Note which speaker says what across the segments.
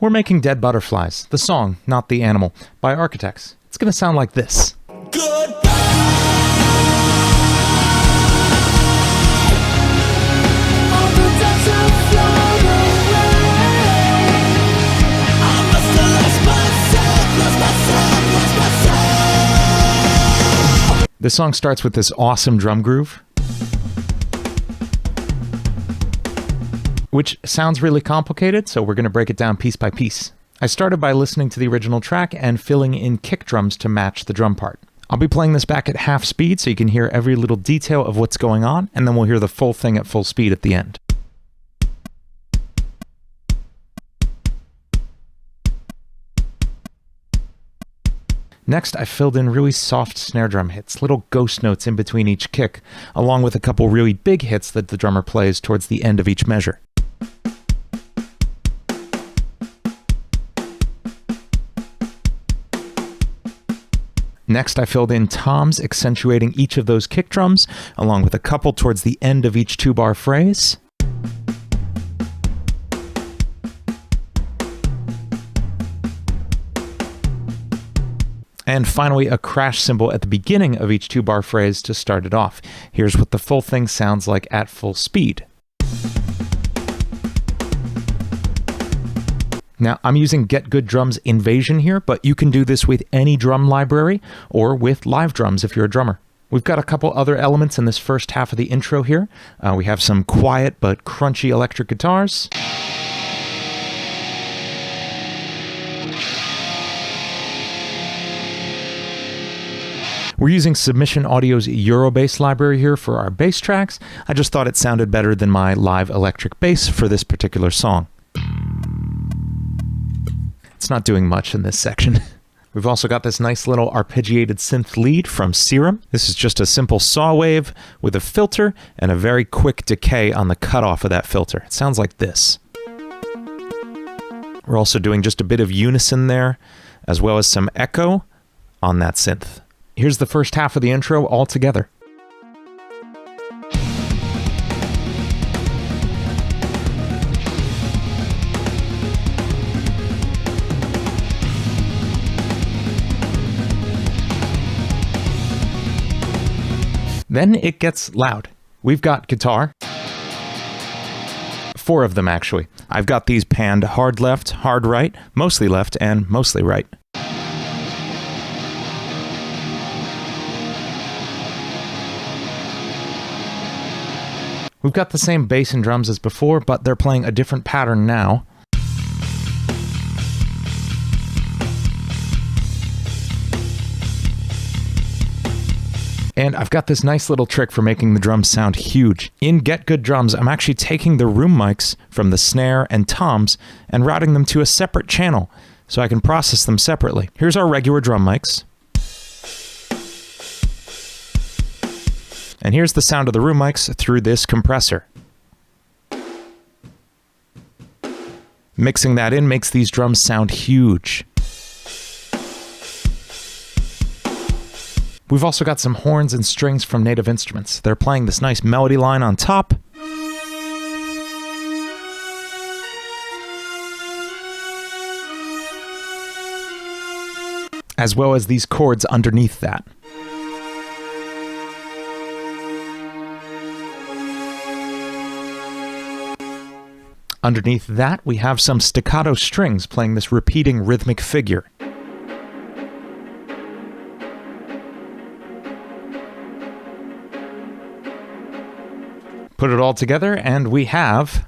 Speaker 1: We're making Dead Butterflies, the song, not the animal, by Architects. It's gonna sound like this. This song starts with this awesome drum groove, which sounds really complicated, so we're going to break it down piece by piece. I started by listening to the original track and filling in kick drums to match the drum part. I'll be playing this back at half speed so you can hear every little detail of what's going on, and then we'll hear the full thing at full speed at the end. Next, I filled in really soft snare drum hits, little ghost notes in between each kick, along with a couple really big hits that the drummer plays towards the end of each measure. Next, I filled in toms accentuating each of those kick drums, along with a couple towards the end of each 2-bar phrase. And finally, a crash cymbal at the beginning of each 2-bar phrase to start it off. Here's what the full thing sounds like at full speed. Now, I'm using Get Good Drums Invasion here, but you can do this with any drum library or with live drums if you're a drummer. We've got a couple other elements in this first half of the intro here. We have some quiet but crunchy electric guitars. We're using Submission Audio's Eurobass library here for our bass tracks. I just thought it sounded better than my live electric bass for this particular song. It's not doing much in this section. We've also got this nice little arpeggiated synth lead from Serum. This is just a simple saw wave with a filter and a very quick decay on the cutoff of that filter. It sounds like this. We're also doing just a bit of unison there, as well as some echo on that synth. Here's the first half of the intro all together. Then it gets loud. We've got guitar. 4 of them, actually. I've got these panned hard left, hard right, mostly left, and mostly right. We've got the same bass and drums as before, but they're playing a different pattern now. And I've got this nice little trick for making the drums sound huge. In Get Good Drums, I'm actually taking the room mics from the snare and toms and routing them to a separate channel so I can process them separately. Here's our regular drum mics. And here's the sound of the room mics through this compressor. Mixing that in makes these drums sound huge. We've also got some horns and strings from Native Instruments. They're playing this nice melody line on top. As well as these chords underneath that. Underneath that, we have some staccato strings playing this repeating rhythmic figure. Put it all together, and we have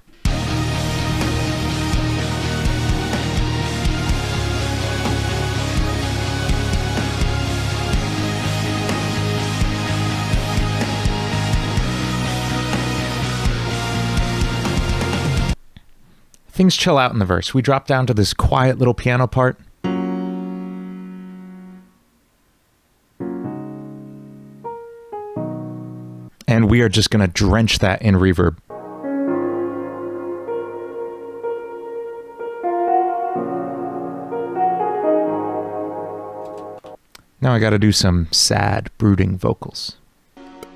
Speaker 1: things chill out in the verse. We drop down to this quiet little piano part. And we are just going to drench that in reverb. Now I got to do some sad, brooding vocals.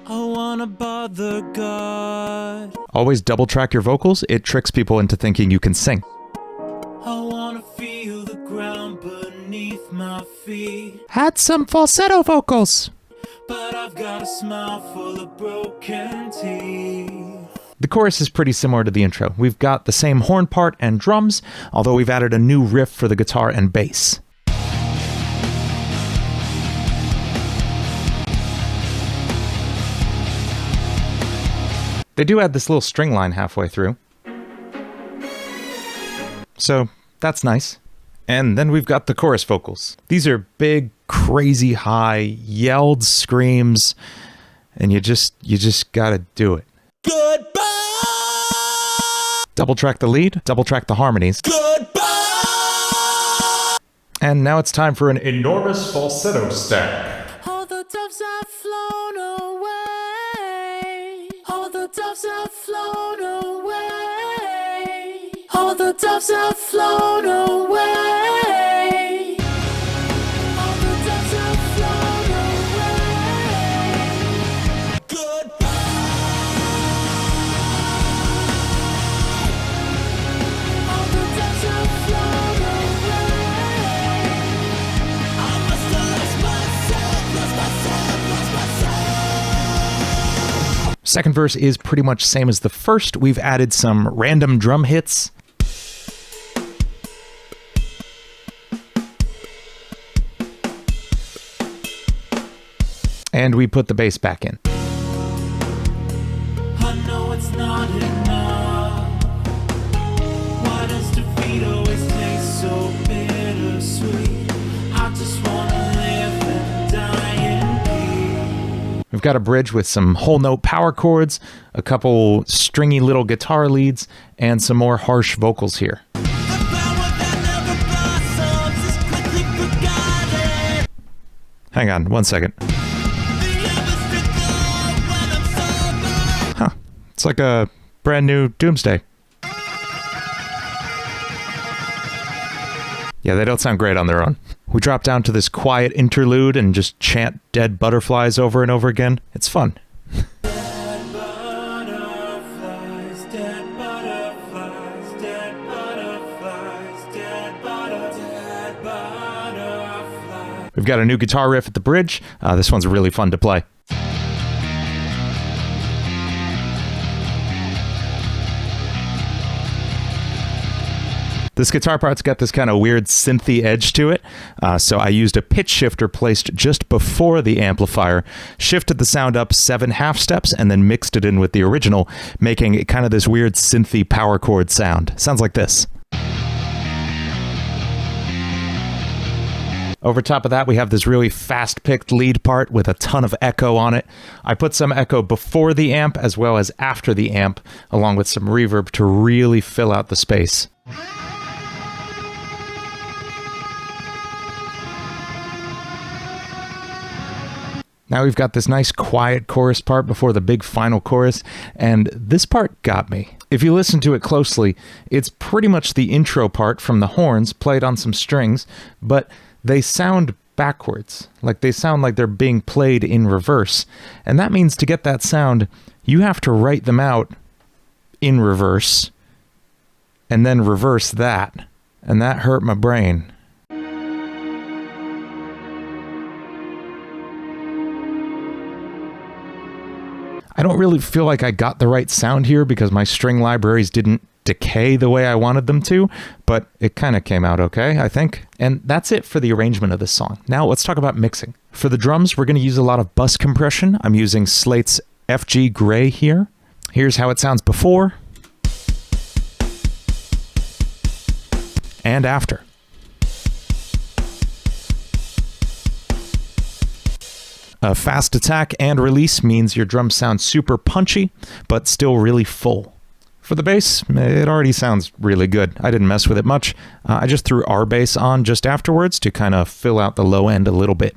Speaker 2: I wanna bother God.
Speaker 1: Always double track your vocals. It tricks people into thinking you can sing.
Speaker 2: I wanna feel the ground beneath my feet.
Speaker 1: Had some falsetto vocals.
Speaker 2: But I've got a smile full of broken teeth.
Speaker 1: The chorus is pretty similar to the intro. We've got the same horn part and drums, although we've added a new riff for the guitar and bass. They do add this little string line halfway through. So that's nice. And then we've got the chorus vocals. These are big, crazy high, yelled screams, and you just gotta do it.
Speaker 2: Goodbye!
Speaker 1: Double track the lead, double track the harmonies.
Speaker 2: Goodbye!
Speaker 1: And now it's time for an enormous falsetto stack.
Speaker 2: All the doves have flown away. All the doves have flown away. All the doves have flown away. All the doves have flown away. Goodbye. All the doves have flown away. I must have lost myself.
Speaker 1: Second verse is pretty much same as the first. We've added some random drum hits. And we put the bass back in.
Speaker 2: I know it's not enough. Why does defeat always taste so bittersweet? I just wanna live and die in peace.
Speaker 1: We've got a bridge with some whole note power chords, a couple stringy little guitar leads, and some more harsh vocals here.
Speaker 2: A flower that never blossoms is quickly forgotten.
Speaker 1: Hang on, 1 second.
Speaker 2: The others to go when I'm sober.
Speaker 1: Huh. It's like a brand new Doomsday. Yeah, they don't sound great on their own. We drop down to this quiet interlude and just chant Dead Butterflies over and over again. It's fun.
Speaker 2: Dead butterflies, dead butterflies, dead butterflies, dead butterflies.
Speaker 1: We've got a new guitar riff at the bridge. This one's really fun to play. This guitar part's got this kind of weird synthy edge to it, so I used a pitch shifter placed just before the amplifier, shifted the sound up 7 half steps, and then mixed it in with the original, making it kind of this weird synthy power chord sound. Sounds like this. Over top of that, we have this really fast-picked lead part with a ton of echo on it. I put some echo before the amp as well as after the amp, along with some reverb to really fill out the space. Now we've got this nice quiet chorus part before the big final chorus, and this part got me. If you listen to it closely, it's pretty much the intro part from the horns played on some strings, but they sound backwards. Like they sound like they're being played in reverse. And that means to get that sound, you have to write them out in reverse, and then reverse that. And that hurt my brain. I don't really feel like I got the right sound here because my string libraries didn't decay the way I wanted them to, but it kind of came out okay, I think. And that's it for the arrangement of this song. Now let's talk about mixing. For the drums, we're going to use a lot of bus compression. I'm using Slate's FG Gray here. Here's how it sounds before and after. A fast attack and release means your drums sound super punchy, but still really full. For the bass, it already sounds really good. I didn't mess with it much. I just threw our bass on just afterwards to kind of fill out the low end a little bit.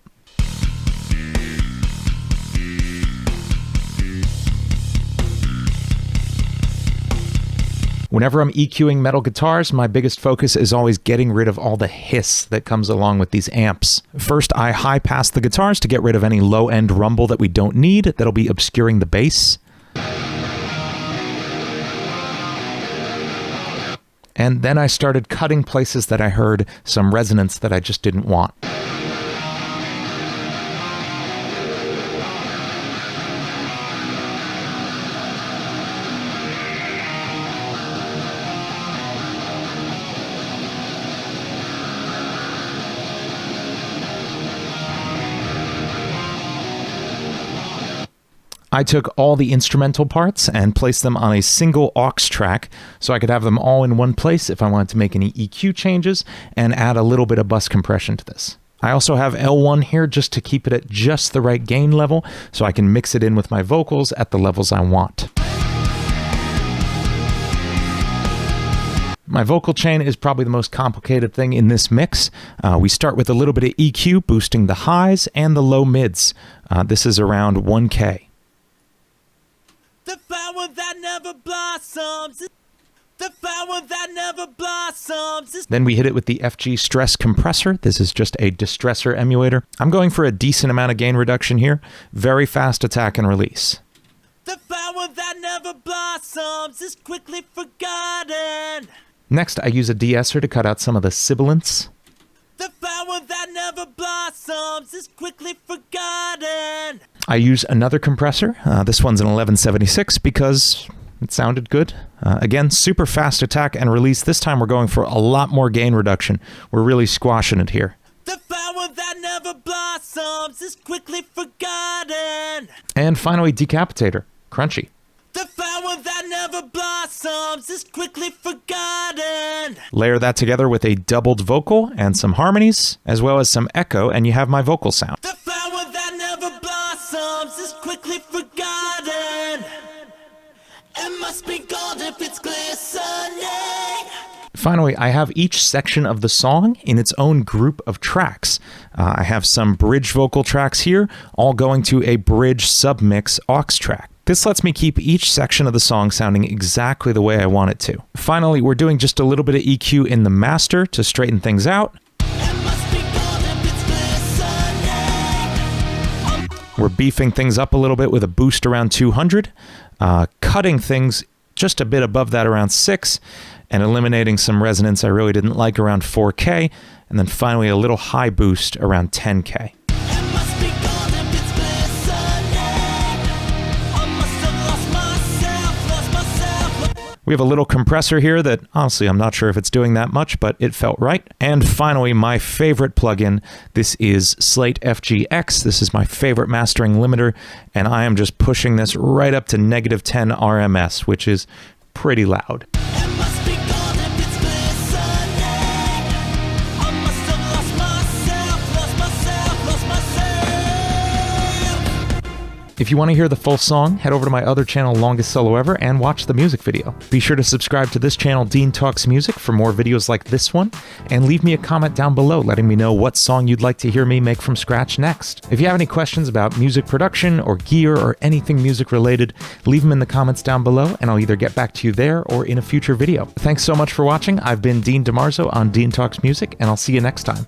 Speaker 1: Whenever I'm EQing metal guitars, my biggest focus is always getting rid of all the hiss that comes along with these amps. First, I high pass the guitars to get rid of any low-end rumble that we don't need, that'll be obscuring the bass. And then I started cutting places that I heard some resonance that I just didn't want. I took all the instrumental parts and placed them on a single aux track so I could have them all in one place if I wanted to make any EQ changes and add a little bit of bus compression to this. I also have L1 here just to keep it at just the right gain level so I can mix it in with my vocals at the levels I want. My vocal chain is probably the most complicated thing in this mix. We start with a little bit of EQ, boosting the highs and the low mids. This is around 1K.
Speaker 2: The flower that never blossoms. The flower that never blossoms.
Speaker 1: Then we hit it with the FG Stress Compressor. This is just a distressor emulator. I'm going for a decent amount of gain reduction here. Very fast attack and release.
Speaker 2: The flower that never blossoms is quickly forgotten.
Speaker 1: Next, I use a de-esser to cut out some of the sibilance.
Speaker 2: The flower that never blossoms is quickly forgotten.
Speaker 1: I use another compressor. This one's an 1176 because it sounded good. Again, super fast attack and release. This time we're going for a lot more gain reduction. We're really squashing it here.
Speaker 2: The flower that never blossoms is quickly forgotten.
Speaker 1: And finally, decapitator. Crunchy.
Speaker 2: The flower that never blossoms is quickly forgotten.
Speaker 1: Layer that together with a doubled vocal and some harmonies, as well as some echo, and you have my vocal sound.
Speaker 2: The flower that never blossoms is quickly forgotten. It must be gold if it's glistening.
Speaker 1: Finally, I have each section of the song in its own group of tracks. I have some bridge vocal tracks here, all going to a bridge submix aux track. This lets me keep each section of the song sounding exactly the way I want it to. Finally, we're doing just a little bit of EQ in the master to straighten things out. We're beefing things up a little bit with a boost around 200, cutting things just a bit above that around 6, and eliminating some resonance I really didn't like around 4K, and then finally a little high boost around 10K. We have a little compressor here that, honestly, I'm not sure if it's doing that much, but it felt right. And finally, my favorite plugin, this is Slate FGX. This is my favorite mastering limiter, and I am just pushing this right up to -10 RMS, which is pretty loud. If you want to hear the full song, head over to my other channel, Longest Solo Ever, and watch the music video. Be sure to subscribe to this channel, Dean Talks Music, for more videos like this one, and leave me a comment down below letting me know what song you'd like to hear me make from scratch next. If you have any questions about music production or gear or anything music related, leave them in the comments down below, and I'll either get back to you there or in a future video. Thanks so much for watching. I've been Dean DeMarzo on Dean Talks Music, and I'll see you next time.